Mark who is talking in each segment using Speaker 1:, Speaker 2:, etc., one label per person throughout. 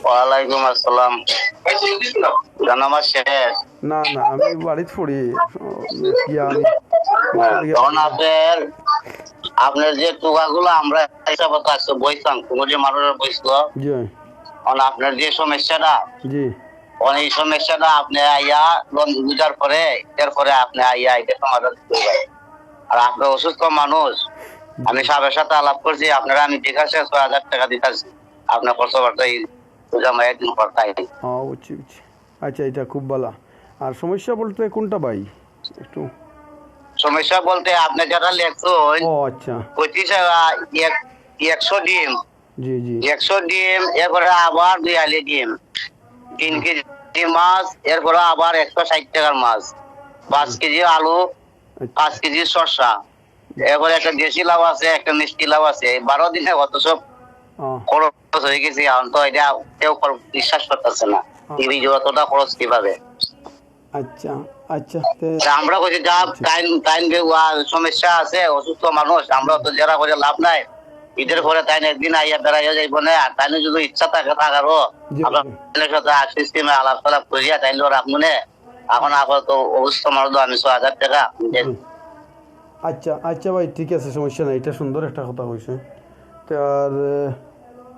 Speaker 1: ওয়ালাইকুম আসসালাম। জানামা শেষ
Speaker 2: না না আমি বাড়িতে পড়ি আমি
Speaker 1: তখন আপনার যে টুকাগুলো আমরা হিসাবত আছে বইতাম কোনো যে মানুষের বইছিল
Speaker 2: জি
Speaker 1: আপনার যে সমস্যাটা
Speaker 2: জি
Speaker 1: এই সমস্যাটা আপনি আইয়া বন্ধ বুঝার পরে এরপরে আপনি আইয়া এটা সমাধান করবেন। আর আপনি অসুস্থ মানুষ, আমি সাহেবের সাথে আলাপ করছি, আপনারা আমি ঠিক আছে ৬,০০০ টাকা দিতেছি, আপনার খরচ বার্তা পূজা মায়ের দিন করতাই।
Speaker 2: বুঝছি বুঝছি। আচ্ছা এটা খুব ভালো। আর সমস্যা বলতে কোনটা ভাই একটু?
Speaker 1: সমস্যা বলতে আপনি যেটা লেখছেন
Speaker 2: আচ্ছা
Speaker 1: ১০০ ডিম,
Speaker 2: জি জি
Speaker 1: ১০০ ডিম, এরপরে আবার ২ আলি ডিম, ৩ কেজি মাছ, এরপরে আবার ১৬০ টাকার মাছ, ৫ কেজি আলু, ৫ কেজি শসা, এরপরে একটা দেশি লাউ আছে, একটা মিষ্টি লাউ আছে। ১২ দিনে কত সব খরচ হয়ে গেছে। এখন তো এটা কেউ বিশ্বাস করতেছে না যতটা খরচ কিভাবে।
Speaker 2: আচ্ছা আচ্ছা
Speaker 1: আমরা বলছি যা টাইম সমস্যা আছে, অসুস্থ মানুষ, আমরা তো যারা করে লাভ নাই। ঈদের পরে তাই একদিন আইয়া বেড়াইয়া যাইব না, আর তাই যদি ইচ্ছা থাকে থাকারও আপনার সাথে সিস্টেমে আলাপ টালাপ করিয়া তাইলে রাখবো না। এখন আপাতত অসুস্থ মানুষ আমি ৬,০০০ টাকা।
Speaker 2: আচ্ছা আচ্ছা ভাই ঠিক আছে, সমস্যা নাই, এটা সুন্দর একটা কথা হয়েছে। আর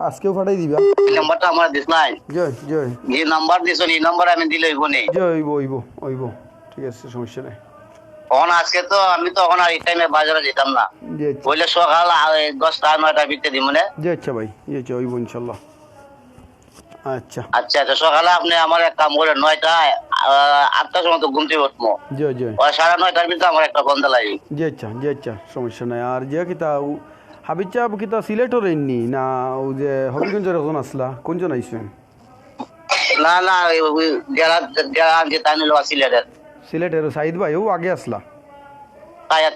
Speaker 2: আজকেও পাঠাই দিবা
Speaker 1: নাম্বারটা আমার দিস নাই,
Speaker 2: জয় জয়
Speaker 1: যে নাম্বার দিছ এই নাম্বার আমি দিলে হইব নি?
Speaker 2: জয় হইব ঠিক আছে, সমস্যা নাই।
Speaker 1: তখন আজকে তো আমি তো এখন আর এই টাইমে বাজারে যেতাম না, বললে সকাল ১০টা ৯টার ভিতরে দিব না।
Speaker 2: জি আচ্ছা ভাই, আচ্ছা হইব ইনশাল্লাহ। আচ্ছা
Speaker 1: আচ্ছা আচ্ছা, সকালে আপনি আমার এক কাম করে ৯টা ৮টার সময় তো ঘুম থেকে উঠবো,
Speaker 2: জয় জয়
Speaker 1: ৯:৩০ ভিতরে আমার একটা বন্ধ লাগে।
Speaker 2: জি আচ্ছা সমস্যা নাই। আর যে কিতা হাবিজ চাপ কিতা সিলেটর এননি না ও যে হবিগঞ্জের এখন আসলা কোনজন আইসেন?
Speaker 1: না না, যারা যারা যে তাই নিল সিলেটের
Speaker 2: সিলেটের সাইদ ভাই ও আগে আসলা?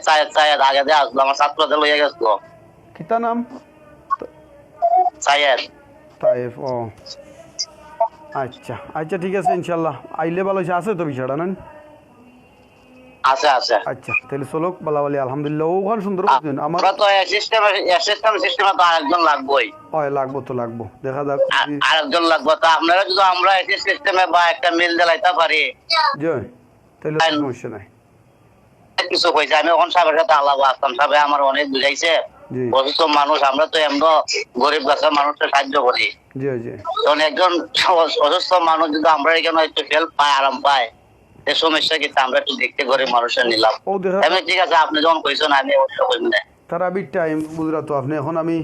Speaker 1: সায়াদ আগে দিয়ে আসলো, আমার ছাত্রদের লইয়া গেছিল।
Speaker 2: কিতা নাম?
Speaker 1: সায়াদ
Speaker 2: তাইফ। আচ্ছা আচ্ছা ঠিক আছে ইনশাল্লাহ, আইলে ভালো হয়েছে। আছে তো বিষয়টা না?
Speaker 1: আছে আছে।
Speaker 2: আচ্ছা তাহলে চলো বালা বালি আলহামদুলিল্লাহ। ওখানে সুন্দর করছেন। আমার
Speaker 1: তো সিস্টেমে তো আরেকজন লাগবোই।
Speaker 2: লাগবো দেখা যাক
Speaker 1: আরেকজন লাগবো, তো আপনারা যদি আমরা এই সিস্টেমে বা একটা মিল দিলাইতে পারি
Speaker 2: জয় তাহলে সমস্যা নাই।
Speaker 1: কিছু কইছে, আমি ওখান সাহেবের সাথে আলাপ আসতাম, সাহেব আমার অনেক বুঝাইছে। অসুস্থ মানুষ, আমরা তো এমন গরিব গাছের মানুষের সাহায্য করি।
Speaker 2: জি জি
Speaker 1: তখন একজন অসুস্থ মানুষ যদি আমরা এখানে একটু হেল্প পাই, আরাম পাই, এই সমস্যা কিন্তু আমরা একটু দেখতে গরিব মানুষের নিলাম। আমি ঠিক আছে, আপনি যখন কইছেন আমি অবশ্য কইব না।
Speaker 2: তারা টাইম বুঝলা তো আপনি। এখন আমি